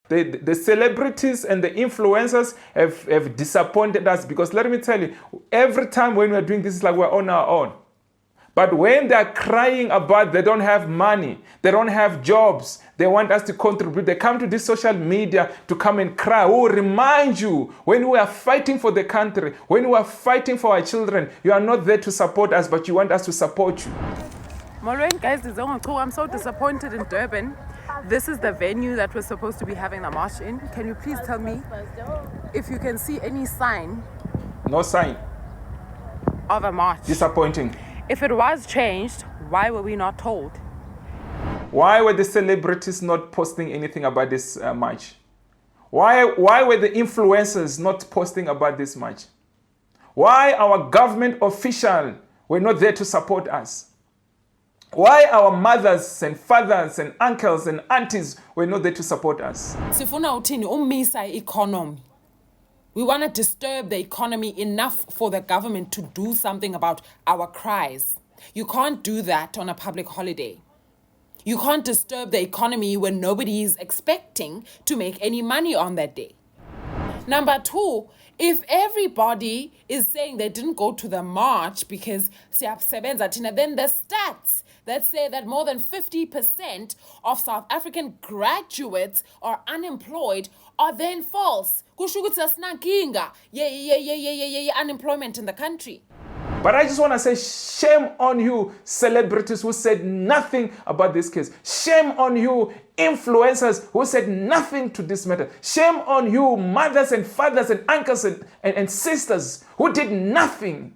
The celebrities and the influencers have disappointed us, because let me tell you, every time when we're doing this, it's like we're on our own. But when they're crying about they don't have money, they don't have jobs, they want us to contribute, they come to this social media to come and cry. We will remind you, when we are fighting for the country, when we are fighting for our children, you are not there to support us, but you want us to support you. Molweni guys, I'm so disappointed in Durban. This is the venue that we're supposed to be having the march in. Can you please tell me if you can see any sign? No sign. Of a march. Disappointing. If it was changed, why were we not told? Why were the celebrities not posting anything about this march? Why were the influencers not posting about this march? Why our government officials were not there to support us? Why our mothers and fathers and uncles and aunties were not there to support us? Sifuna uthini umisa economy. We want to disturb the economy enough for the government to do something about our cries. You can't do that on a public holiday. You can't disturb the economy when nobody is expecting to make any money on that day. Number two, if everybody is saying they didn't go to the march because siyasebenza thina, then the stats that say that more than 50% of South African graduates are unemployed are then false. Kusho ukuthi asinankinga unemployment in the country. But I just want to say, shame on you, celebrities who said nothing about this case. Shame on you, influencers who said nothing to this matter. Shame on you, mothers and fathers and uncles and sisters who did nothing.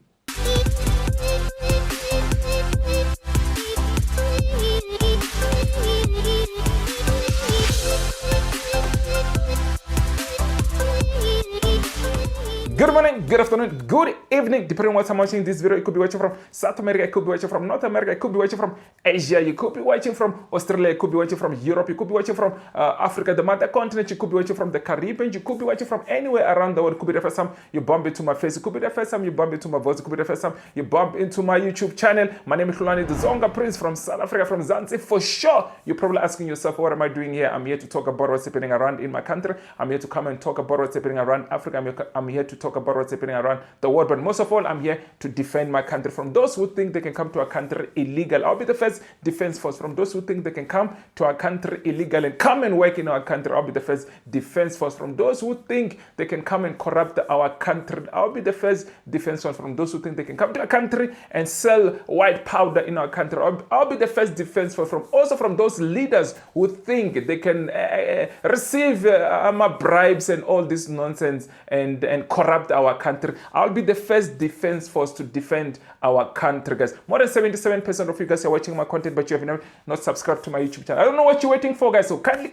Good morning, good afternoon, good evening, depending on what time watching this video. You could be watching from South America, you could be watching from North America, you could be watching from Asia, you could be watching from Australia, you could be watching from Europe, you could be watching from Africa, the mother continent, you could be watching from the Caribbean, you could be watching from anywhere around the world. It could be the first time you bump into my face, it could be the first time you bump into my voice, it could be the first time you bump into my YouTube channel. My name is Hlulani, the Tsonga Prince from South Africa, from Zanzibar. For sure, you're probably asking yourself, what am I doing here? I'm here to talk about what's happening around in my country. I'm here to come and talk about what's happening around Africa. I'm here to talk about what's happening around the world, but most of all, I'm here to defend my country from those who think they can come to our country illegal. I'll be the first defense force from those who think they can come to our country illegal and come and work in our country. I'll be the first defense force from those who think they can come and corrupt our country. I'll be the first defense force from those who think they can come to our country and sell white powder in our country. I'll be the first defense force from also from those leaders who think they can receive bribes and all this nonsense and corrupt our country. I'll be the first defense force to defend our country, guys. More than 77% of you guys are watching my content, but you have not subscribed to my YouTube channel. I don't know what you're waiting for, guys. So kindly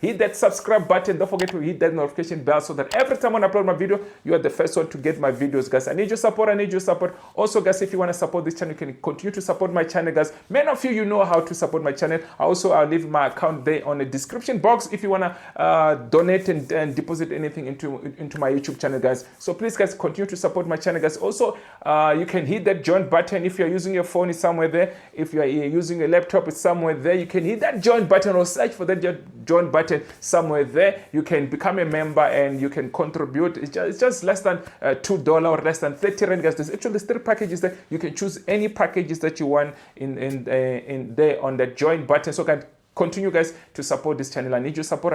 hit that subscribe button. Don't forget to hit that notification bell so that every time I upload my video, you are the first one to get my videos, guys. I need your support. Also, guys, if you want to support this channel, you can continue to support my channel, guys. Many of you know how to support my channel. I'll leave my account there on the description box if you want to donate and deposit anything into my YouTube channel, guys. So please, guys, continue to support my channel, guys. Also, you can hit that join button if you're using your phone. It's somewhere there. If you're using a laptop, it's somewhere there. You can hit that join button or search for that join button somewhere there. You can become a member and you can contribute. It's just less than $2 or less than 30 rand, guys. There's actually 3 packages there. You can choose any packages that you want in there on that join button. So continue, guys, to support this channel. I need your support,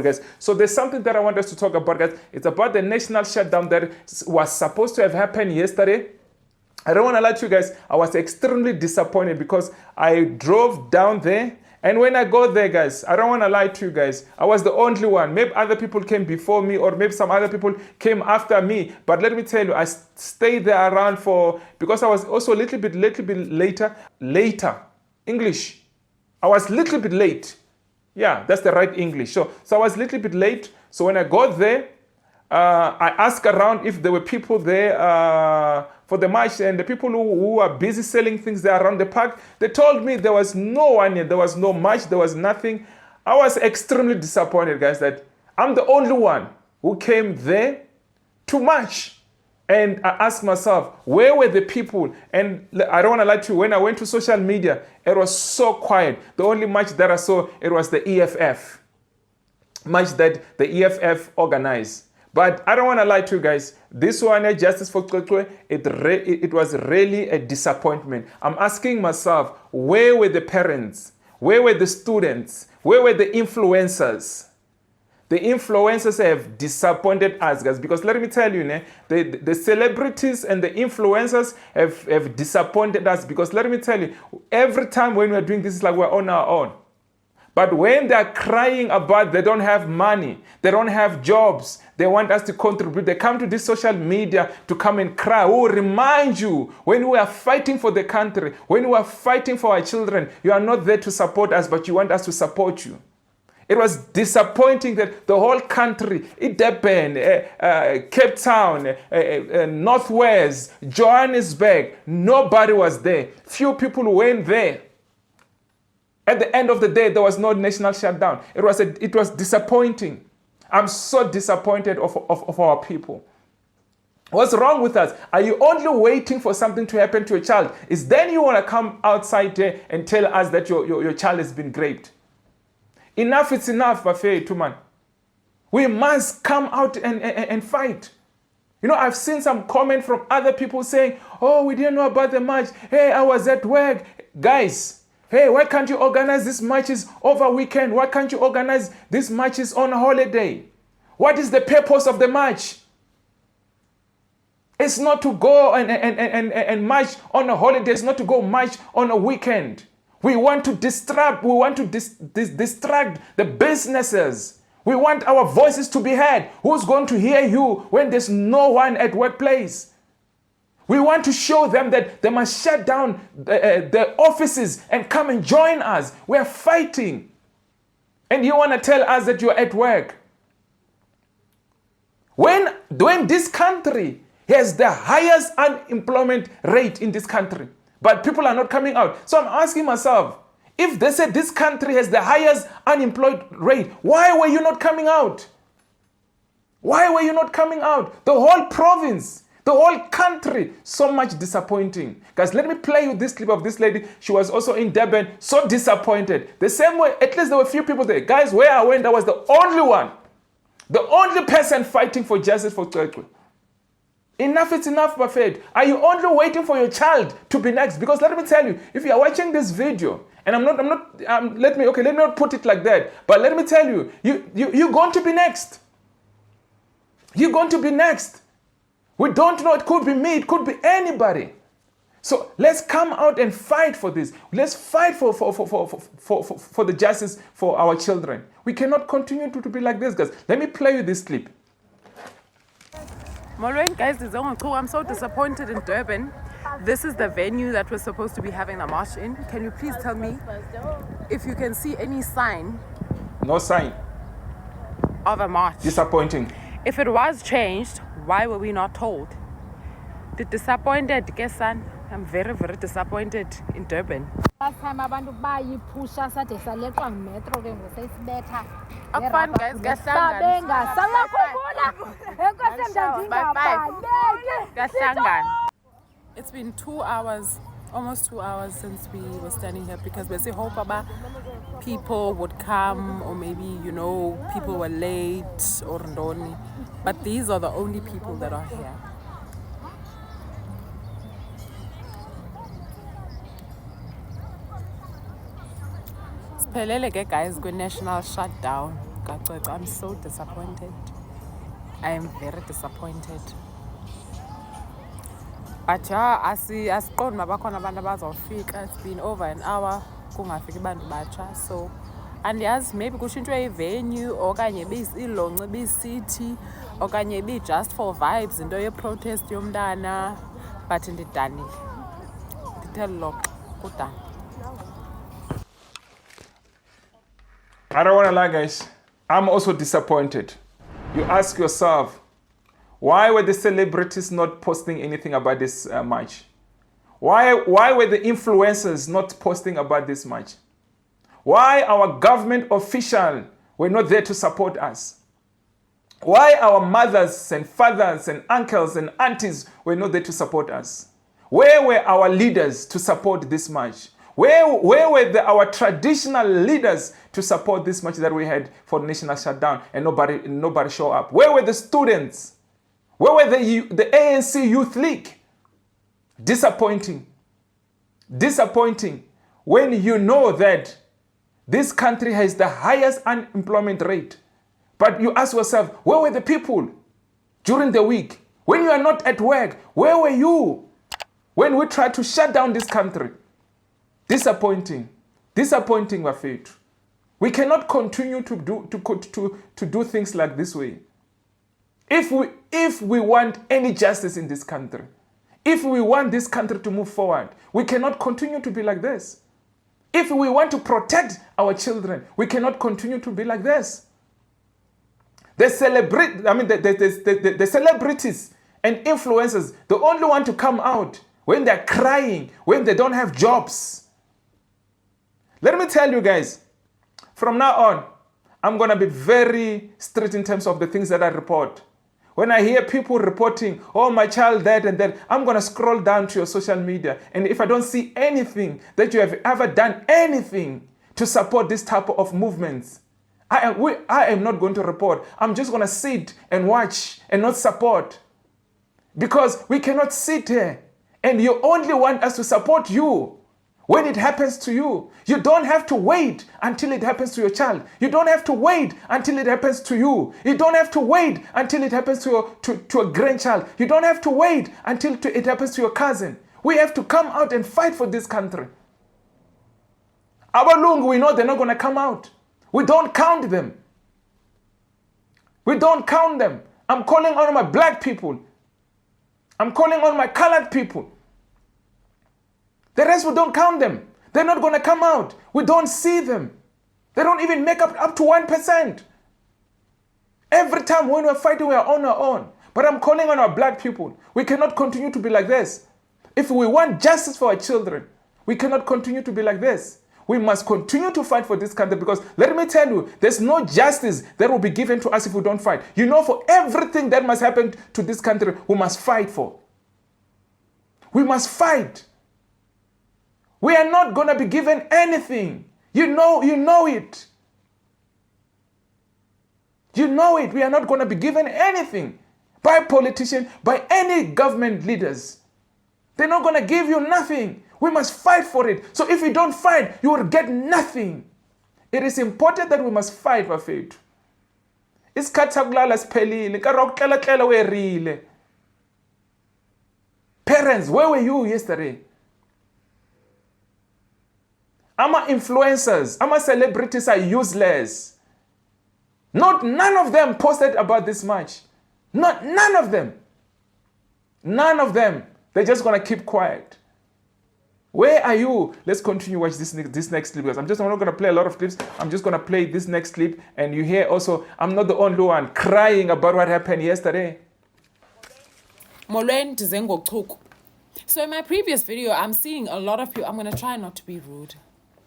guys. So there's something that I want us to talk about, guys. It's about the national shutdown that was supposed to have happened yesterday. I don't want to lie to you guys. I was extremely disappointed because I drove down there. And when I got there, guys, I don't want to lie to you guys. I was the only one. Maybe other people came before me or maybe some other people came after me. But let me tell you, I stayed there around because I was also a little bit later. English. I was a little bit late. Yeah, that's the right English. So I was a little bit late. So when I got there, I asked around if there were people there for the march, and the people who were busy selling things there around the park, they told me there was no one here. There was no march. There was nothing. I was extremely disappointed, guys, that I'm the only one who came there to march. And I asked myself, where were the people? And I don't want to lie to you, when I went to social media, it was so quiet. The only march that I saw, it was the EFF. march that the EFF organized. But I don't want to lie to you guys. This one, Justice for Cwecwe, it was really a disappointment. I'm asking myself, where were the parents? Where were the students? Where were the influencers? The influencers have disappointed us, guys, because let me tell you, the celebrities and the influencers have disappointed us, because let me tell you, every time when we're doing this, it's like we're on our own. But when they're crying about they don't have money, they don't have jobs, they want us to contribute, they come to this social media to come and cry. We will remind you, when we are fighting for the country, when we are fighting for our children, you are not there to support us, but you want us to support you. It was disappointing that the whole country, Durban, Cape Town, Northwest, Johannesburg, nobody was there. Few people went there. At the end of the day, there was no national shutdown. It was disappointing. I'm so disappointed of our people. What's wrong with us? Are you only waiting for something to happen to your child? Is then you want to come outside there and tell us that your child has been raped? Enough is enough, Bafé, man. We must come out and fight. You know, I've seen some comment from other people saying, oh, we didn't know about the march. Hey, I was at work. Guys, hey, why can't you organize these marches over weekend? Why can't you organize these marches on a holiday? What is the purpose of the march? It's not to go and march on a holiday. It's not to go march on a weekend. We want to distract the businesses. We want our voices to be heard. Who's going to hear you when there's no one at workplace? We want to show them that they must shut down the offices and come and join us. We are fighting. And you want to tell us that you're at work. When this country has the highest unemployment rate in this country, but people are not coming out. So I'm asking myself, if they said this country has the highest unemployed rate, why were you not coming out? Why were you not coming out? The whole province, the whole country, so much disappointing. Guys, let me play you this clip of this lady. She was also in Durban, so disappointed. The same way, at least there were a few people there. Guys, where I went, I was the only one. The only person fighting for justice for Cwecwe. Enough is enough, Buffett. Are you only waiting for your child to be next? Because let me tell you, if you are watching this video, and let me not put it like that, but let me tell you, you're going to be next. You're going to be next. We don't know, it could be me, it could be anybody. So let's come out and fight for this. Let's fight for the justice for our children. We cannot continue to be like this, guys. Let me play you this clip. Molweni, guys, I'm so disappointed in Durban. This is the venue that we're supposed to be having a march in. Can you please tell me if you can see any sign? No sign. Of a march. Disappointing. If it was changed, why were we not told? Disappointed, Kesan. I'm very, very disappointed in Durban. Last time abantu bayipusha sade saleqwa metro ke ngosayisibetha. Afan guys, gahlangana. It's been 2 hours, almost 2 hours since we were standing here because we say hope about people would come, or maybe people were late or ndoni. But these are the only people that are here. Guys, go national shutdown. I'm so disappointed. I am very disappointed. But yeah, it's been over an hour. So, and yes, maybe kushintshwe a venue, or kanye be city, or kanye be just for vibes into ye protest yomntana. But in the Dani, tell look, good done. I don't want to lie, guys. I'm also disappointed. You ask yourself, why were the celebrities not posting anything about this march? Why were the influencers not posting about this march? Why our government officials were not there to support us? Why our mothers and fathers and uncles and aunties were not there to support us? Where were our leaders to support this march? Where were our traditional leaders to support this march that we had for national shutdown, and nobody showed up? Where were the students? Where were the ANC Youth League? Disappointing. Disappointing when you know that this country has the highest unemployment rate. But you ask yourself, where were the people during the week? When you are not at work, where were you when we tried to shut down this country? Disappointing. Disappointing, Wafethu. We cannot continue to do things like this way. If we want any justice in this country, if we want this country to move forward, we cannot continue to be like this. If we want to protect our children, we cannot continue to be like this. The celebrities and influencers, they only want to come out when they're crying, when they don't have jobs. Let me tell you guys, from now on, I'm going to be very strict in terms of the things that I report. When I hear people reporting, oh, my child that and that, I'm going to scroll down to your social media. And if I don't see anything that you have ever done anything to support this type of movements, I am not going to report. I'm just going to sit and watch and not support. Because we cannot sit here and you only want us to support you when it happens to you. You don't have to wait until it happens to your child. You don't have to wait until it happens to you. You don't have to wait until it happens to a grandchild. You don't have to wait until it happens to your cousin. We have to come out and fight for this country. Our Lungu, we know they're not going to come out. We don't count them. We don't count them. I'm calling on my black people. I'm calling on my colored people. The rest, we don't count them. They're not going to come out. We don't see them. They don't even make up to 1%. Every time when we're fighting, we are on our own. But I'm calling on our black people. We cannot continue to be like this. If we want justice for our children, we cannot continue to be like this. We must continue to fight for this country, because let me tell you, there's no justice that will be given to us if we don't fight. You know, for everything that must happen to this country, we must fight for. We must fight. We are not going to be given anything. You know it. You know it. We are not going to be given anything by politicians, by any government leaders. They're not going to give you nothing. We must fight for it. So if we don't fight, you will get nothing. It is important that we must fight, Bafethu. Parents, where were you yesterday? Our influencers, our celebrities are useless. None of them posted about this match. None of them. None of them. They're just going to keep quiet. Where are you? Let's continue watch this next clip, because I'm not going to play a lot of clips. I'm just going to play this next clip, and you hear also, I'm not the only one crying about what happened yesterday. Molweni ndizengo chuku. So in my previous video, I'm seeing a lot of people. I'm going to try not to be rude.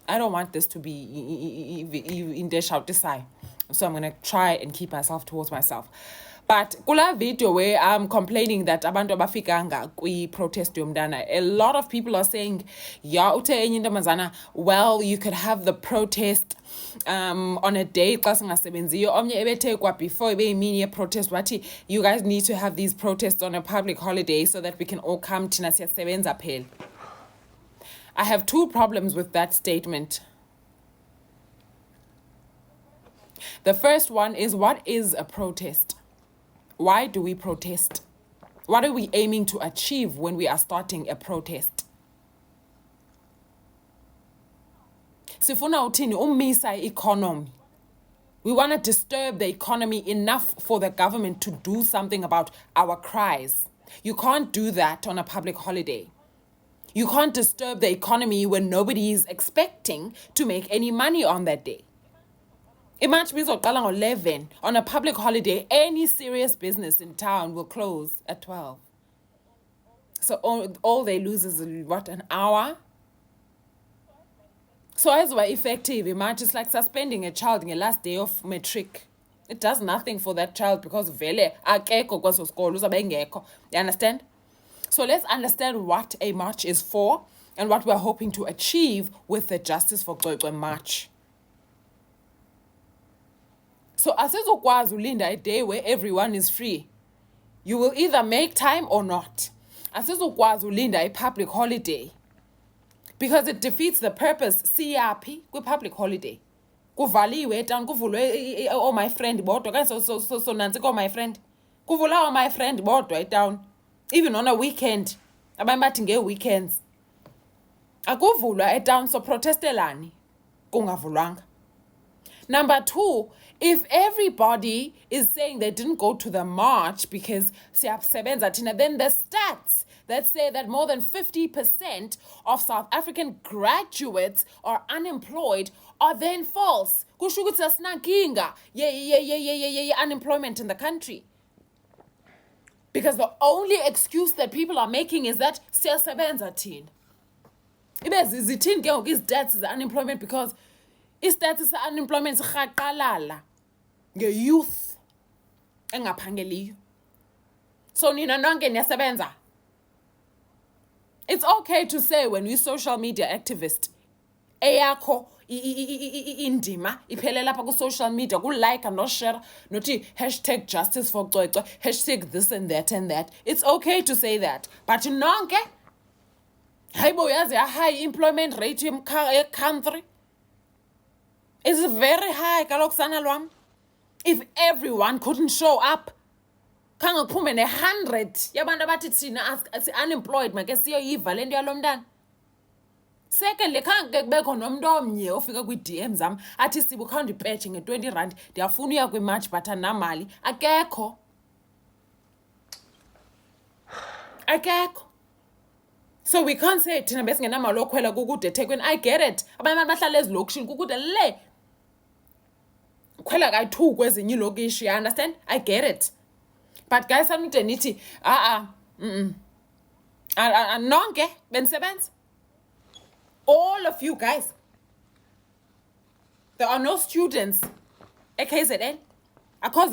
I don't want this to be in the shout this side. So I'm going to try and keep myself towards myself. But kula video where I'm complaining that abantu abafikanga kwi protest yomdana, a lot of people are saying, yeah, ute enye intombazana, well, you could have the protest on a day xa singasebenziyo. Omnye ebethekwa before ibe ye protest wathi, you guys need to have these protests on a public holiday so that we can all come thina siyasebenza phela. I have two problems with that statement. The first one is, what is a protest? Why do we protest? What are we aiming to achieve when we are starting a protest? Sifuna uthini umisa economy. We want to disturb the economy enough for the government to do something about our cries. You can't do that on a public holiday. You can't disturb the economy when nobody is expecting to make any money on that day. Imagine bizoqala ngo-11 on a public holiday. Any serious business in town will close at 12. So all they lose is what, an hour? So as we're effective, imagine it's like suspending a child in the last day of matric. It does nothing for that child because vele akekho kweso skolo uzabe engekho. You understand? So let's understand what a march is for and what we're hoping to achieve with the Justice for Cwecwe March. So asizokwazi ulinda a day where everyone is free. You will either make time or not. Asizokwazi ulinda a public holiday, because it defeats the purpose. Siyaphi kwi-public holiday? Kuvaliwe etown, kuvulwe oh my friend bodwa okanye so nansi ko my friend. Kuvula my friend bodwa etown. Even on a weekend. Abanye bathi ngee-weekends. Akuvulwa etown, so protestelani kungavulwanga. Number 2, if everybody is saying they didn't go to the march because siyasebenza thina, then the stats that say that more than 50% of South African graduates are unemployed are then false. Kusho ukuthi asinankinga unemployment in the country. Because the only excuse that people are making is that siyasebenza thina. Ibe zithini ke ngoku izstats ze-unemployment, because istats se-unemployment sirhaqalala nge-youth engaphangeliyo. So nina nonke niyasebenza. It's okay to say when we social media activist, eyakho indima iphele lapha ku-social media, ku-like and no-share, nothi #justice for Cwecwe, #this and that. It's okay to say that. But nonke, hayibo yazi high employment rate ye-country is very high kaloku sana lwam. If everyone couldn't show up, khange kuphume ne-100 yabantu abathi thina unemployed make siyoyiva le nto yalo mntana. Secondly, khange kubekho nomntu omnye ofika kwii-DM zam athi sibu khawundipetshe nge-R20 ndiyafuna uya kwimatch but andinamali. Akekho. So we can't say thina besingenamali okhwela kukude eThekwini. I get it. Abanye abantu bahlala ezilokishini kukude le khwela kayi-2 kwezinye iilokishi. You understand? I get it. But guys, sanide nithi nonke benisebenza. All of you guys. There are no students at KZN. Akho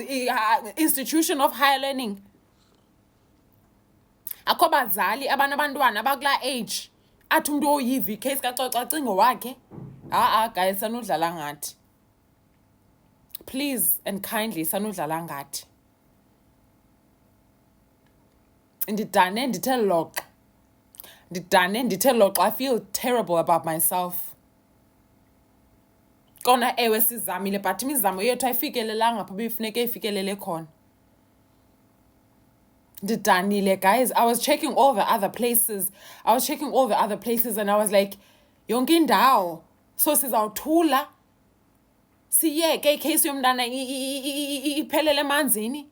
institution of higher learning. Akho bazali abantwana abakula age athi umuntu oyiva icase kacoca cingo wakhe. Guys, sanudlala ngathi. Please and kindly, sanudlala ngathi. Ndidane ndithe loxa. I feel terrible about myself. Kona ewe sizamile, but imizamo yethu ayifikelelanga apho bifuneke ifikelele khona. Ndidanile, guys. I was checking all the other places and I was like, yonke indawo. So sizawuthula siyeke icase yomntana iphelele emanzini.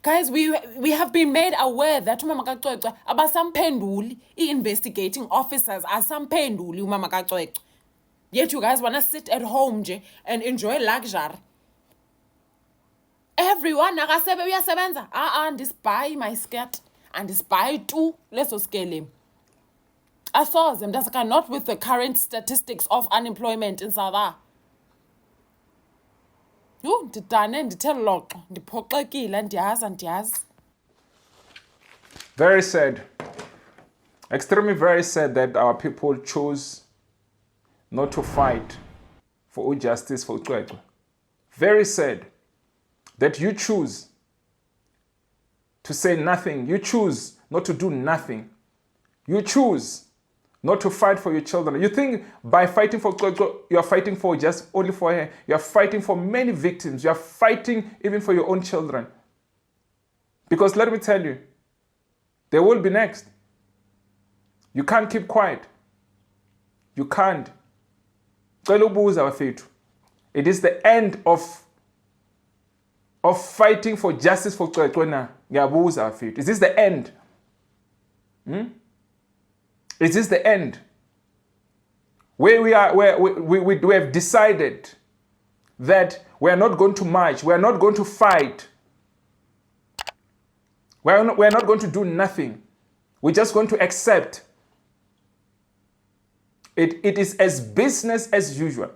Guys, we have been made aware that umama kaCwecwe abasamphenduli, investigating officers asamphenduli umama kaCwecwe. Yet you guys want to sit at home nje and enjoy luxury. Everyone nakasebe uyasebenza. Ndisibhayi my skirt. Andisibhayi tu leso skele. Asoze mntasaka, not with the current statistics of unemployment in South Africa. Ndidane ndithe loqo, ndiphoxekile, ndiyazi. Very sad. Extremely very sad that our people chose not to fight for justice for Cwecwe. Very sad that you choose to say nothing. You choose not to do nothing. You choose not to fight for your children. You think by fighting for Cwecwe, you are fighting for just only for her. You are fighting for many victims. You are fighting even for your own children. Because let me tell you, they will be next. You can't keep quiet. You can't. It is the end of fighting for justice for Cwecwe. Is this the end? Is this the end? Where we are, where we have decided that we are not going to march, we are not going to fight, we are not going to do nothing. We're just going to accept. It is as business as usual.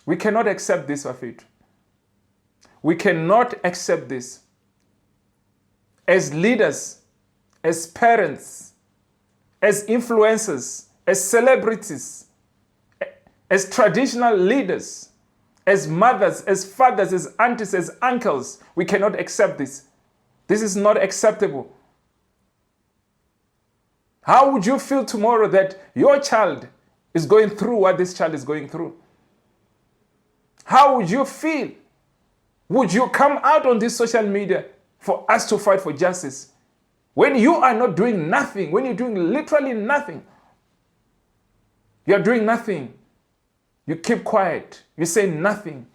We cannot accept this, Wafit. We cannot accept this. As leaders, as parents, as influencers, as celebrities, as traditional leaders, as mothers, as fathers, as aunties, as uncles. We cannot accept this. This is not acceptable. How would you feel tomorrow that your child is going through what this child is going through? How would you feel? Would you come out on this social media for us to fight for justice? When you are not doing nothing, when you're doing literally nothing, you're doing nothing. You keep quiet. You say nothing.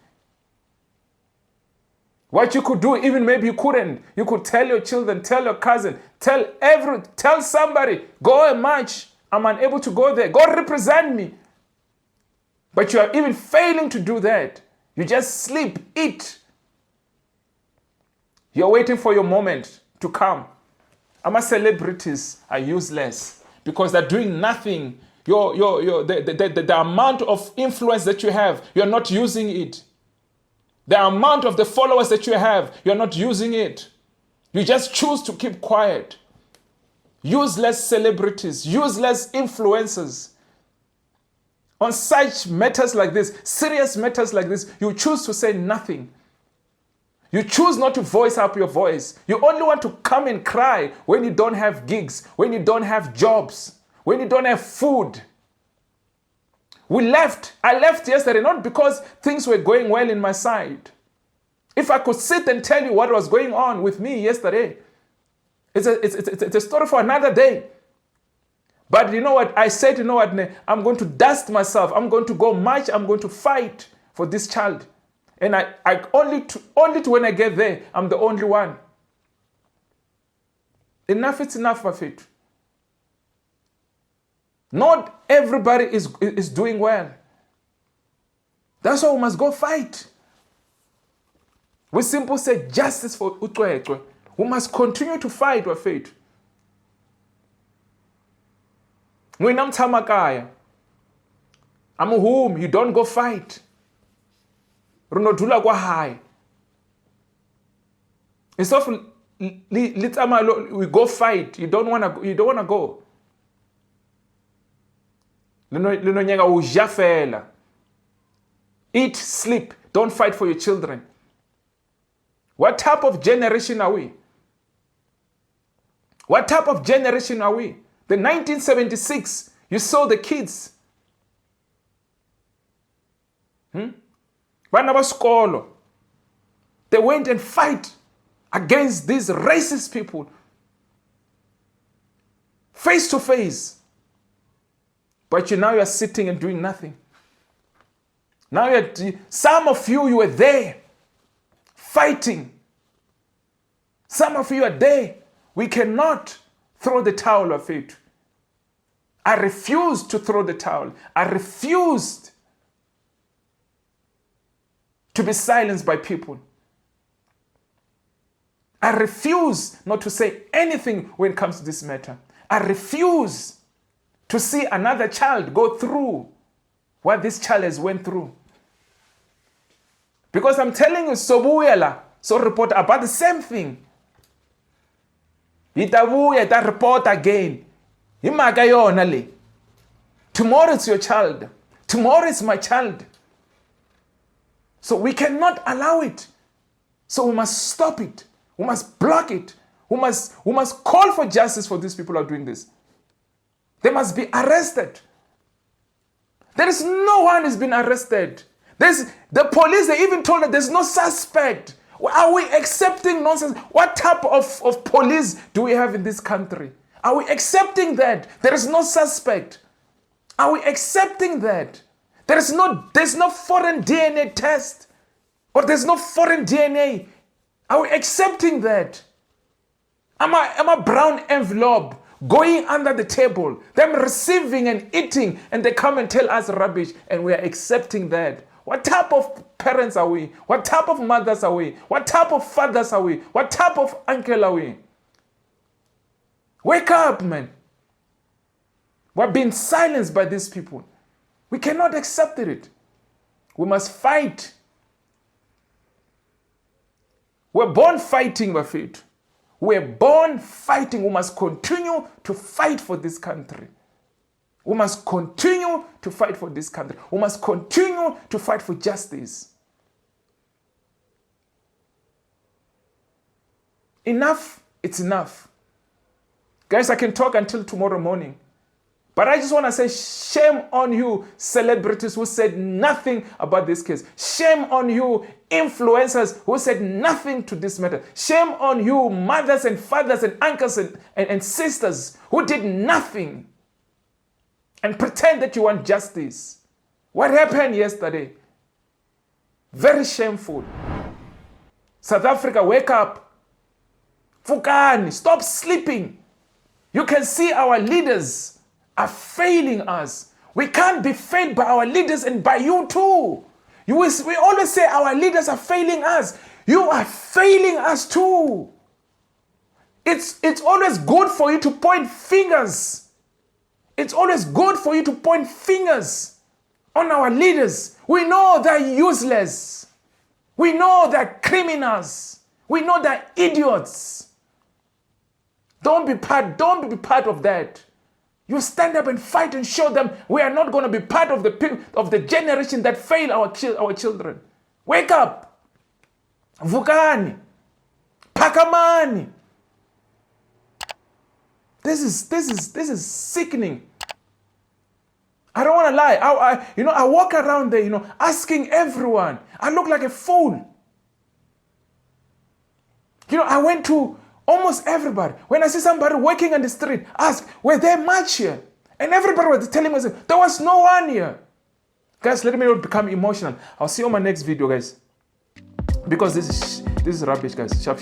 What you could do, even maybe you couldn't. You could tell your children, tell your cousin, tell somebody, go and march. I'm unable to go there. Go represent me. But you are even failing to do that. You just sleep, eat. You're waiting for your moment to come. Our celebrities are useless because they're doing nothing. The amount of influence that you have, you're not using it. The amount of the followers that you have, you're not using it. You just choose to keep quiet. Useless celebrities, useless influencers. On such matters like this, serious matters like this, you choose to say nothing. You choose not to voice up your voice. You only want to come and cry when you don't have gigs, when you don't have jobs, when you don't have food. I left yesterday not because things were going well in my side. If I could sit and tell you what was going on with me yesterday, it's a story for another day. But you know what? I said, you know what? I'm going to dust myself. I'm going to go march. I'm going to fight for this child. And I only to when I get there, I'm the only one. Enough is enough of it. Not everybody is doing well. That's why we must go fight. We simply say justice for Cwecwe. We must continue to fight our faith. I'm home, you don't go fight. Runodula kwa high. Instead of we go fight, you don't wanna go. Eat, sleep, don't fight for your children. What type of generation are we? What type of generation are we? The 1976, you saw the kids. They went and fight against these racist people. Face to face. But now you're sitting and doing nothing. Now some of you were there fighting. Some of you are there. We cannot throw the towel of it. I refused to throw the towel. I refused to be silenced by people. I refuse not to say anything when it comes to this matter. I refuse to see another child go through what this child has went through. Because I'm telling you, so report about the same thing. Itabuya, report again. Tomorrow it's your child. Tomorrow it's my child. So we cannot allow it. So we must stop it. We must block it. We must call for justice for these people who are doing this. They must be arrested. There is no one who's been arrested. The police, they even told us there's no suspect. Are we accepting nonsense? What type of police do we have in this country? Are we accepting that? There is no suspect. Are we accepting that? There's no foreign DNA test. Or there's no foreign DNA. Are we accepting that? Am I brown envelope going under the table, them receiving and eating, and they come and tell us rubbish, and we are accepting that? What type of parents are we? What type of mothers are we? What type of fathers are we? What type of uncle are we? Wake up, man. We're being silenced by these people. We cannot accept it. We must fight. We're born fighting by faith. We're born fighting. We must continue to fight for this country. We must continue to fight for this country. We must continue to fight for justice. Enough, it's enough. Guys, I can talk until tomorrow morning. But I just want to say shame on you, celebrities who said nothing about this case. Shame on you, influencers who said nothing to this matter. Shame on you, mothers and fathers and uncles and sisters who did nothing and pretend that you want justice. What happened yesterday? Very shameful. South Africa, wake up. Vukani, stop sleeping. You can see our leaders are failing us. We can't be failed by our leaders and by you too. We always say our leaders are failing us. You are failing us too. It's always good for you to point fingers. It's always good for you to point fingers on our leaders. We know they're useless. We know they're criminals. We know they're idiots. Don't be part of that. You stand up and fight and show them we are not going to be part of the generation that fail our children. Wake up. Vukani. Pakamani. This is sickening. I don't want to lie. I walk around there, asking everyone. I look like a fool. I went to almost everybody. When I see somebody working on the street, ask, were there much here? And everybody was telling me, there was no one here. Guys, let me not become emotional. I'll see you on my next video, guys. Because this is rubbish, guys. Sharp.